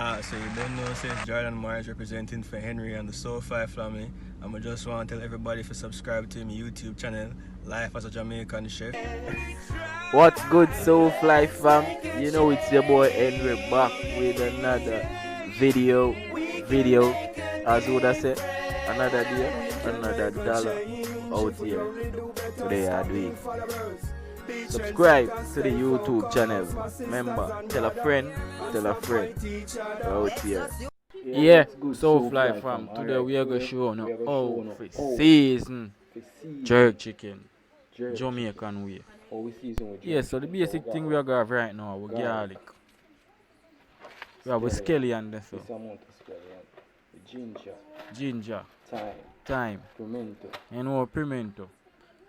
So you don't know, say it's Jordan Mars representing for Henry and the Soul 5 family. I just want to tell everybody to subscribe to my YouTube channel, Life as a Jamaican Chef. What's good, Soulfly fam? You know it's your boy Henry back with another video. As would I say, another day, another dollar out here. Today I do it. Subscribe to the YouTube channel. Remember, tell a friend out here. Yeah, Soulfly fam. Today we are gonna show now how for season jerk chicken, Jamaican way. Yeah, so the basic thing we have right now, we garlic. We have a scallion there, so ginger, thyme, you know, pimento.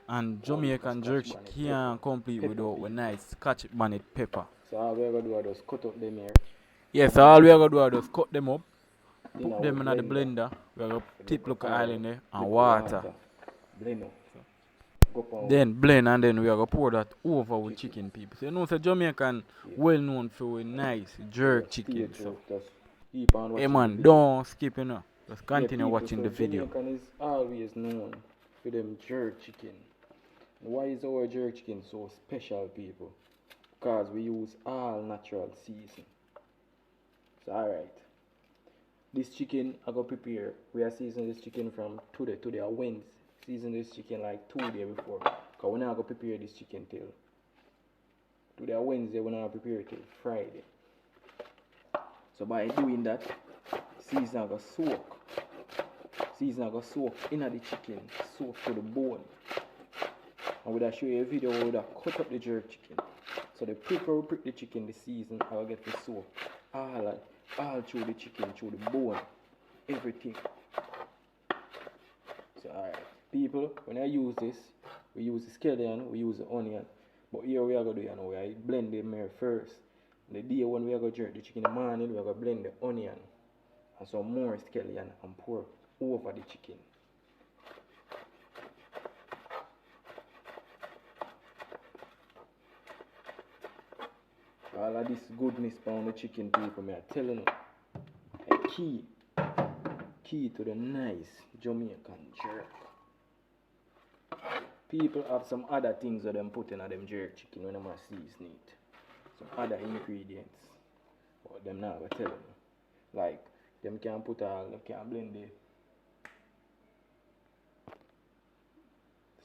And Jamaican jerk can't complete without a nice scotch bonnet pepper. So all we are going to do is just cut up them here. Yeah, so all we are gonna do is cut them up, put them in the blender. We are gonna tip look oil in there and water. Blend up. Then blend and then we are gonna pour that over with chicken, people. So you know, so Jamaican well known for a nice jerk chicken. So hey man, don't skip, you know. Just continue watching the video. Jamaican is always known for them jerk chicken. Why is our jerk chicken so special, people? Because we use all natural season. So alright. This chicken I go prepare. We are seasoning this chicken from today. Today I Wednesday. Season this chicken like 2 days before. Because we're not going to prepare this chicken till today Wednesday, we're not prepare it till Friday. So by doing that, season I go soak. Season I go soak in the chicken, soak to the bone. And we'll show you a video where we'll cut up the jerk chicken. So the quicker we prick the chicken this season, I will get the soak all through the chicken, through the bone, everything. So alright. People, when I use this, we use the scallion, we use the onion. But here we are going to do, you know, we blend them here first. The day when we are going to jerk the chicken in the morning, we are going to blend the onion and some more scallion and pour over the chicken. All of this goodness on the chicken, people, me are telling you, a key to the nice Jamaican jerk. People have some other things that them put in them jerk chicken when them are season it. Some other ingredients. But them not gonna tell them. Like them can put all, them can blend it.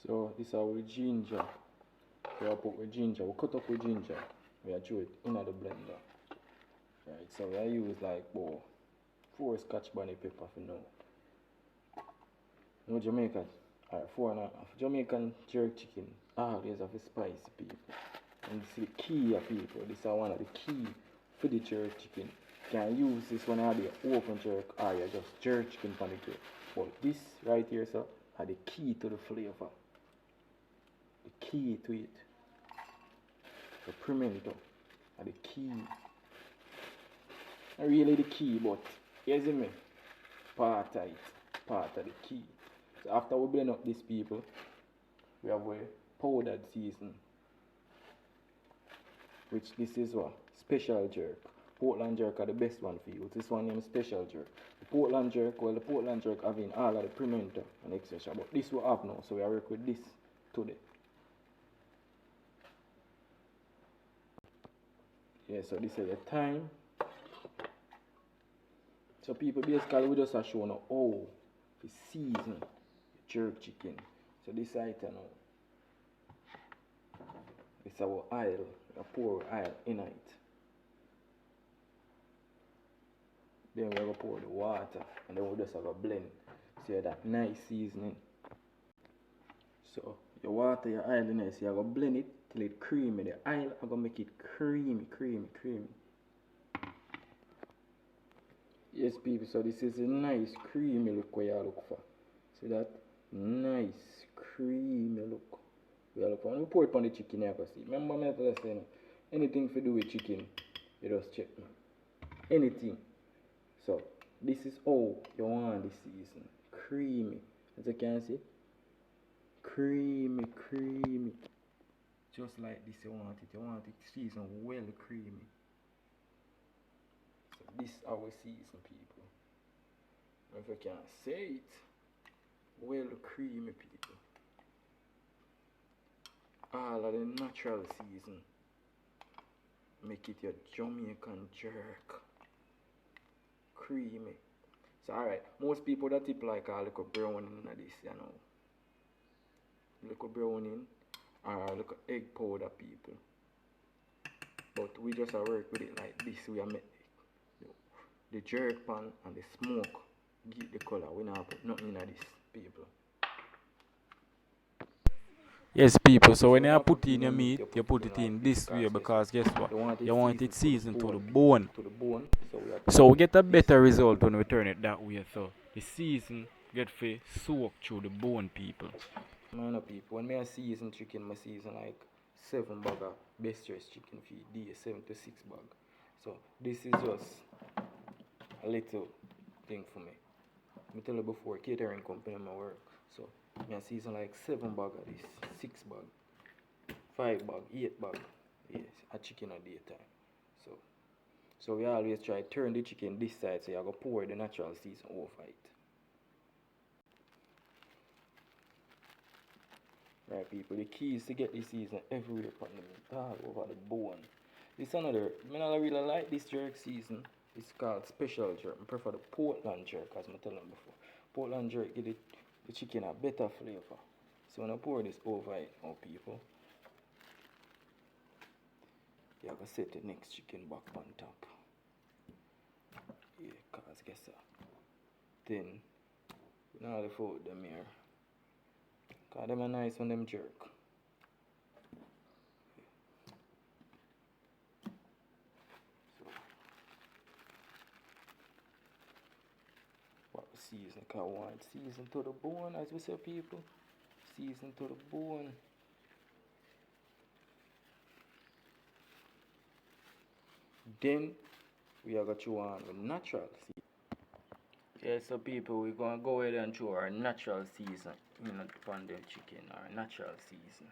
So this is our ginger. We put with ginger. We cut up with ginger. We throw it in the blender. Right, so I use like 4 scotch bonnet pepper for now. No Jamaican. Alright, 4.5. Jamaican jerk chicken always have a spicy, people. And this is the key of people. This is one of the key for the jerk chicken. You can use this when you have the open jerk or you just jerk chicken on the cake. But this right here, so, are the key to the flavor. The key to it. The pimento are the key. Not really the key, but here's me. Part of it. Part of the key. So after we blend up these, people, we have a powdered season, which this is what special jerk. Portland jerk are the best one for you. This one named special jerk. The Portland jerk having all of the pimento and etc. But this we have now, so we work with this today. Yeah, so this is the time. So people, basically we just are showing how to season jerk chicken. So this item now, it's our oil. We pour oil in it. Then we're going to pour the water and then we just have a blend. So that nice seasoning. So your water, your oil in it, so you're going to blend it till it's creamy. The oil I'm going to make it creamy. Yes, people, so this is a nice creamy look what you look for. See that? Nice creamy look. We look for. And we pour it on the chicken here, see. Remember me tell you saying anything to do with chicken, you just check me. Anything. So this is how you want this season. Creamy. As you can see. Creamy. Just like this you want it. You want it seasoned well creamy. So this our season, people. If I can say it, well creamy, people. All of the natural season make it your Jamaican jerk. Creamy. So alright, most people that tip like a little browning in this, you know. Little browning or a little egg powder, people. But we just work with it like this. We are make the jerk pan and the smoke give the color. We not put nothing in this, people. Yes, people, so when you put in your meat, you put it in this way because guess what? You want it seasoned to the bone. So we get a better result when we turn it that way. So the season get soaked through the bone, people. Man, people, when I season chicken, I season like 7 bag of best dress chicken feed, day 7 to 6 bag. So this is just a little thing for me. I tell you before, catering company my work. So I season like 7 bag of this, 6 bag, 5 bag, 8 bag. Yes, a chicken a daytime. So we always try to turn the chicken this side so you go pour the natural season over it. Right, people, the key is to get this season everywhere from the meat, all over the bone. This another, I don't really like this jerk season. It's called special jerk. I prefer the Portland jerk, as I told them before. Portland jerk give the chicken a better flavor. So when I pour this over it, oh people, you have to set the next chicken back on top. Yeah, cause guess that. Then, now the food them here. Cause them are nice when them jerk. So, what season? Cause I want season to the bone, as we say, people. Season to the bone. Then we are going to chew on the natural season. Yeah, so people, we're going to go ahead and chew our natural season. You know, upon the chicken, our natural season.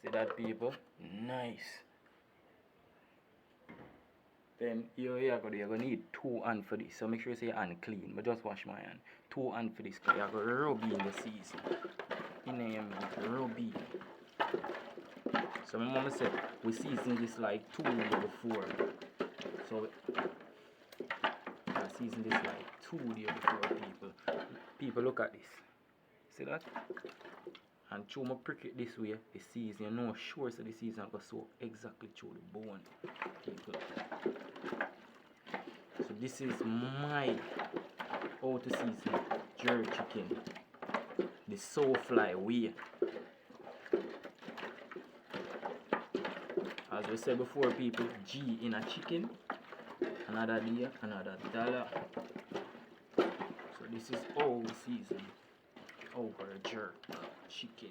See that, people? Nice. Then you're going to need 2 hands for this. So make sure you say your hand clean. But just wash my hand. 2 hands for this. Because you're going to rub in the season. In there, rub in. So my mama said we seasoned this like 2 days before. So I seasoned this like 2 days before, people. People, look at this. See that? And through my prick it this way, the season, you know, sure so the season goes so exactly through the bone, people. So this is my how to season jerk chicken. The soul fly way. As we said before, people, G in a chicken, another day, another dollar. So this is all season over jerk chicken.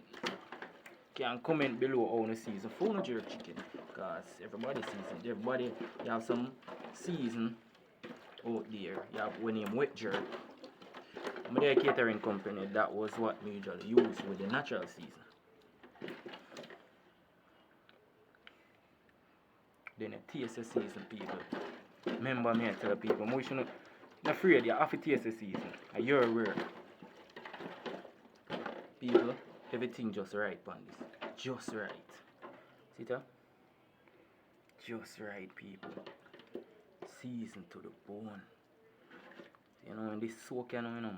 Can comment below all the season for the jerk chicken, because everybody season. Everybody, you have some season out there. You have when you wet jerk. My catering company, that was what we usually use with the natural season. Then a taste the season, people. Remember me, I tell people, you should not afraid you have to taste the season. And you're aware. People, everything just right on this. Just right. See that? Just right, people. Season to the bone. You know, and this soak, you know, man.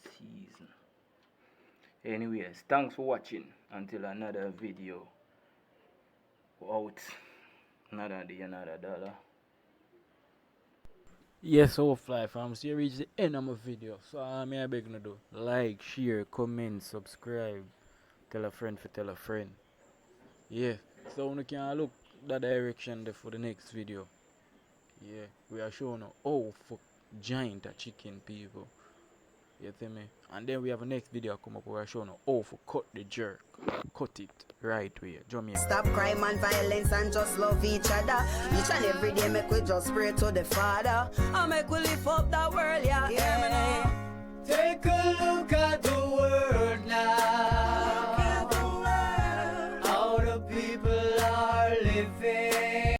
Season. Anyways, thanks for watching. Until another video. Out. Another day, another dollar. Yes, so fly fam, so you reach the end of my video. So I beg you to do like, share, comment, subscribe, tell a friend for tell a friend. Yeah, so you can look that direction there for the next video. Yeah, we are showing you how for giant a chicken, people. You see me? And then we have a next video come up where I show you how for cut the jerk. Cut it right way. Jamaica. Stop crime and violence and just love each other. Each and every day make we just pray to the Father. And make we lift up the world, yeah. Take a look at the world now.